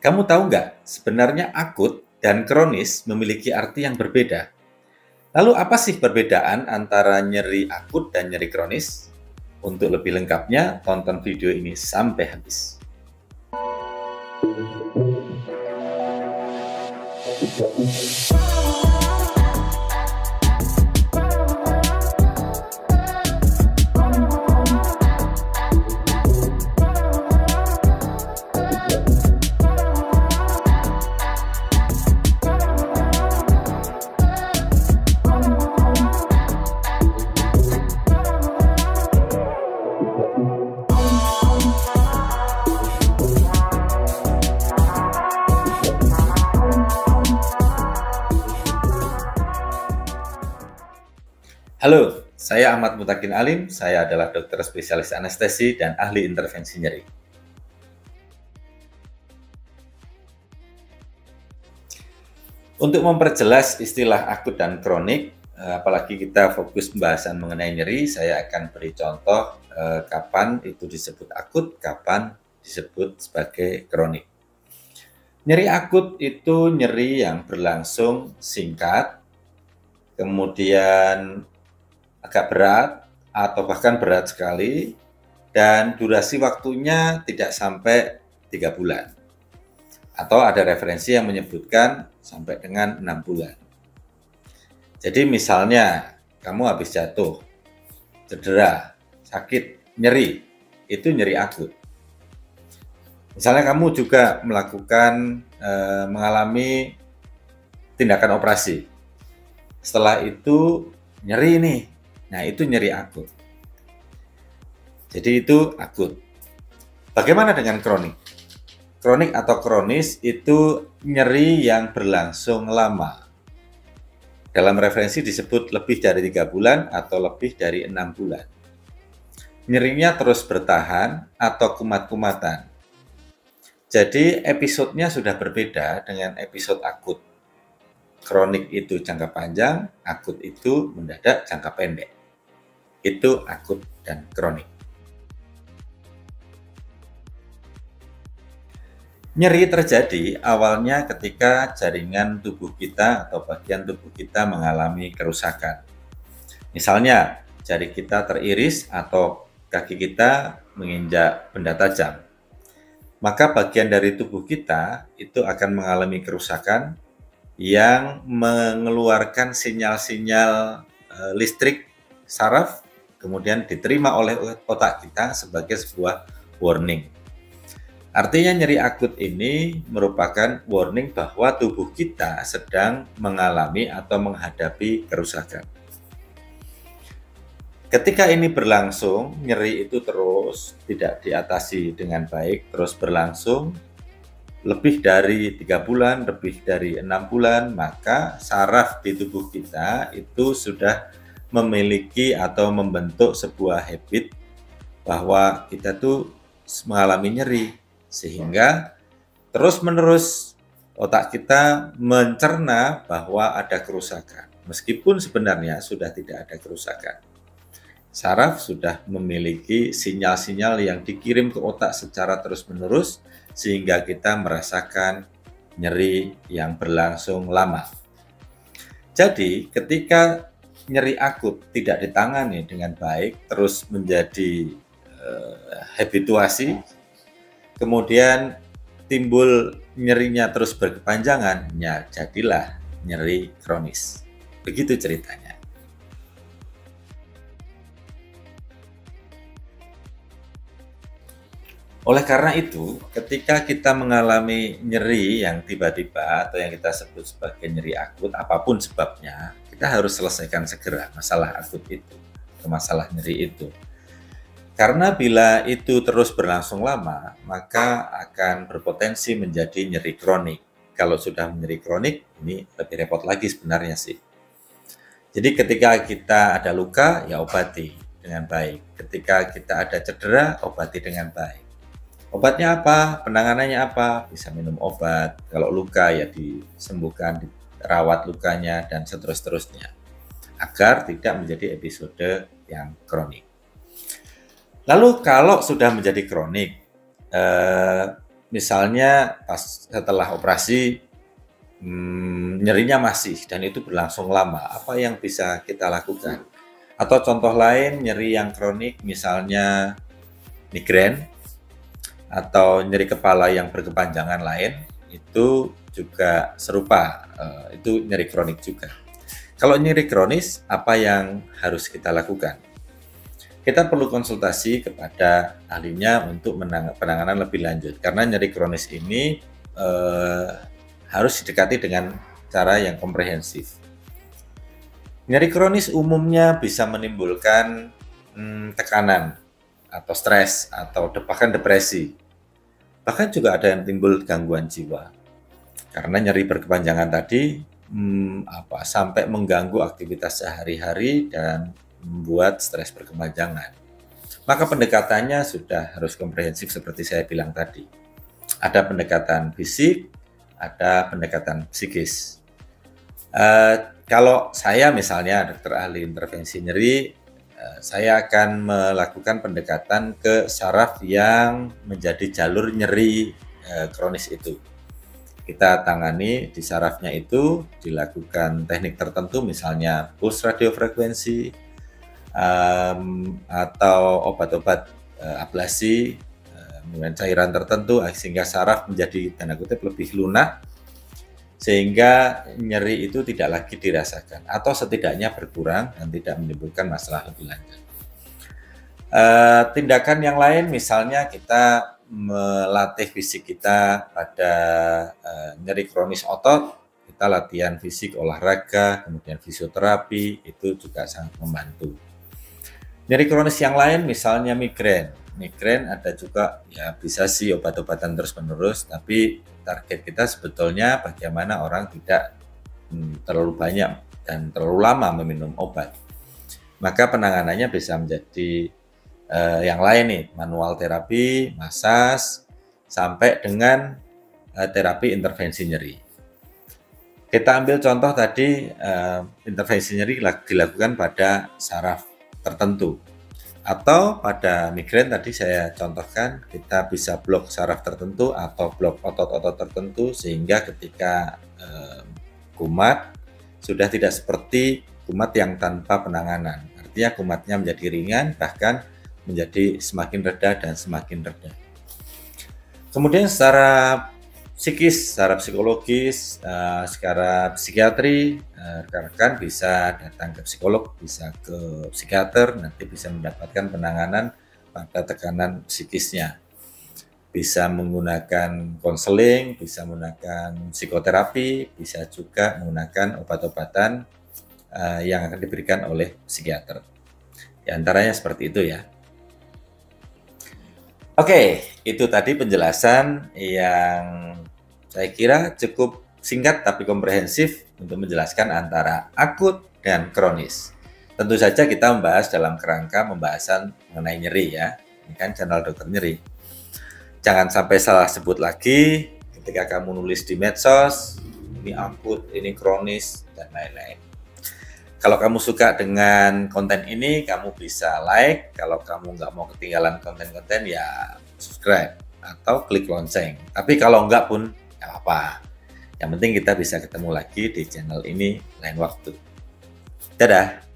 Kamu tahu nggak, sebenarnya akut dan kronis memiliki arti yang berbeda. Lalu apa sih perbedaan antara nyeri akut dan nyeri kronis? Untuk lebih lengkapnya, tonton video ini sampai habis. Halo, saya Ahmad Mutakin Alim. Saya adalah dokter spesialis anestesi dan ahli intervensi nyeri. Untuk memperjelas istilah akut dan kronik, apalagi kita fokus pembahasan mengenai nyeri, saya akan beri contoh kapan itu disebut akut, kapan disebut sebagai kronik. Nyeri akut itu nyeri yang berlangsung singkat, kemudian agak berat atau bahkan berat sekali, dan durasi waktunya tidak sampai 3 bulan. Atau ada referensi yang menyebutkan sampai dengan 6 bulan. Jadi misalnya kamu habis jatuh, cedera, sakit, nyeri, itu nyeri akut. Misalnya kamu juga mengalami tindakan operasi. Setelah itu nyeri nih. Nah, itu nyeri akut. Jadi itu akut. Bagaimana dengan kronik? Kronik atau kronis itu nyeri yang berlangsung lama. Dalam referensi disebut lebih dari 3 bulan atau lebih dari 6 bulan. Nyerinya terus bertahan atau kumat-kumatan. Jadi episodenya sudah berbeda dengan episode akut. Kronik itu jangka panjang, akut itu mendadak jangka pendek. Itu akut dan kronik. Nyeri terjadi awalnya ketika jaringan tubuh kita atau bagian tubuh kita mengalami kerusakan. Misalnya, jari kita teriris atau kaki kita menginjak benda tajam. Maka bagian dari tubuh kita itu akan mengalami kerusakan yang mengeluarkan sinyal-sinyal listrik saraf, kemudian diterima oleh otak kita sebagai sebuah warning. Artinya nyeri akut ini merupakan warning bahwa tubuh kita sedang mengalami atau menghadapi kerusakan. Ketika ini berlangsung, nyeri itu terus tidak diatasi dengan baik, terus berlangsung lebih dari 3 bulan, lebih dari 6 bulan, maka saraf di tubuh kita itu sudah memiliki atau membentuk sebuah habit bahwa kita tuh mengalami nyeri, sehingga terus-menerus otak kita mencerna bahwa ada kerusakan, meskipun sebenarnya sudah tidak ada kerusakan. Saraf sudah memiliki sinyal-sinyal yang dikirim ke otak secara terus-menerus sehingga kita merasakan nyeri yang berlangsung lama. Jadi, ketika nyeri akut tidak ditangani dengan baik, terus menjadi habituasi, kemudian timbul nyerinya terus berkepanjangan, ya jadilah nyeri kronis. Begitu ceritanya. Oleh karena itu, ketika kita mengalami nyeri yang tiba-tiba atau yang kita sebut sebagai nyeri akut, apapun sebabnya, kita harus selesaikan segera masalah akut itu, masalah nyeri itu. Karena bila itu terus berlangsung lama, maka akan berpotensi menjadi nyeri kronik. Kalau sudah nyeri kronik, ini lebih repot lagi sebenarnya sih. Jadi ketika kita ada luka, ya obati dengan baik. Ketika kita ada cedera, obati dengan baik. Obatnya apa? Penanganannya apa? Bisa minum obat. Kalau luka ya disembuhkan, dirawat lukanya, dan seterusnya. Agar tidak menjadi episode yang kronik. Lalu kalau sudah menjadi kronik, misalnya pas setelah operasi nyerinya masih dan itu berlangsung lama, apa yang bisa kita lakukan? Atau contoh lain, nyeri yang kronik misalnya migrain atau nyeri kepala yang berkepanjangan lain, itu juga serupa, itu nyeri kronik juga. Kalau nyeri kronis, apa yang harus kita lakukan? Kita perlu konsultasi kepada ahlinya untuk penanganan lebih lanjut, karena nyeri kronis ini harus didekati dengan cara yang komprehensif. Nyeri kronis umumnya bisa menimbulkan tekanan atau stres atau bahkan depresi. Bahkan juga ada yang timbul gangguan jiwa. Karena nyeri berkepanjangan tadi sampai mengganggu aktivitas sehari-hari dan membuat stres berkepanjangan. Maka pendekatannya sudah harus komprehensif seperti saya bilang tadi. Ada pendekatan fisik, ada pendekatan psikis. Kalau saya misalnya dokter ahli intervensi nyeri, saya akan melakukan pendekatan ke saraf yang menjadi jalur nyeri kronis itu. Kita tangani di sarafnya itu, dilakukan teknik tertentu misalnya pulse radiofrekuensi, atau obat-obat ablasi dengan cairan tertentu sehingga saraf menjadi tanda kutip lebih lunak, sehingga nyeri itu tidak lagi dirasakan atau setidaknya berkurang dan tidak menimbulkan masalah lebih lanjut. Tindakan yang lain misalnya kita melatih fisik kita pada nyeri kronis otot, kita latihan fisik, olahraga, kemudian fisioterapi, itu juga sangat membantu. Nyeri kronis yang lain misalnya migrain. Migrain ada juga ya bisa sih obat-obatan terus-menerus, tapi target kita sebetulnya bagaimana orang tidak terlalu banyak dan terlalu lama meminum obat. Maka penanganannya bisa menjadi yang lain nih, manual terapi, massage, sampai dengan terapi intervensi nyeri. Kita ambil contoh tadi, intervensi nyeri dilakukan pada saraf tertentu. Atau pada migrain tadi saya contohkan, kita bisa blok saraf tertentu atau blok otot-otot tertentu sehingga ketika kumat sudah tidak seperti kumat yang tanpa penanganan. Artinya kumatnya menjadi ringan, bahkan menjadi semakin reda dan semakin reda. Kemudian secara psikis, secara psikologis, secara psikiatri, rekan-rekan bisa datang ke psikolog, bisa ke psikiater, nanti bisa mendapatkan penanganan pada tekanan psikisnya. Bisa menggunakan konseling, bisa menggunakan psikoterapi, bisa juga menggunakan obat-obatan yang akan diberikan oleh psikiater. Di antaranya seperti itu ya. Oke, itu tadi penjelasan yang saya kira cukup singkat tapi komprehensif untuk menjelaskan antara akut dan kronis. Tentu saja kita membahas dalam kerangka pembahasan mengenai nyeri ya. Ini kan channel dokter nyeri. Jangan sampai salah sebut lagi ketika kamu nulis di medsos, ini akut, ini kronis, dan lain-lain. Kalau kamu suka dengan konten ini, kamu bisa like. Kalau kamu nggak mau ketinggalan konten-konten, ya subscribe atau klik lonceng. Tapi kalau nggak pun, nggak apa-apa. Yang penting kita bisa ketemu lagi di channel ini lain waktu. Dadah!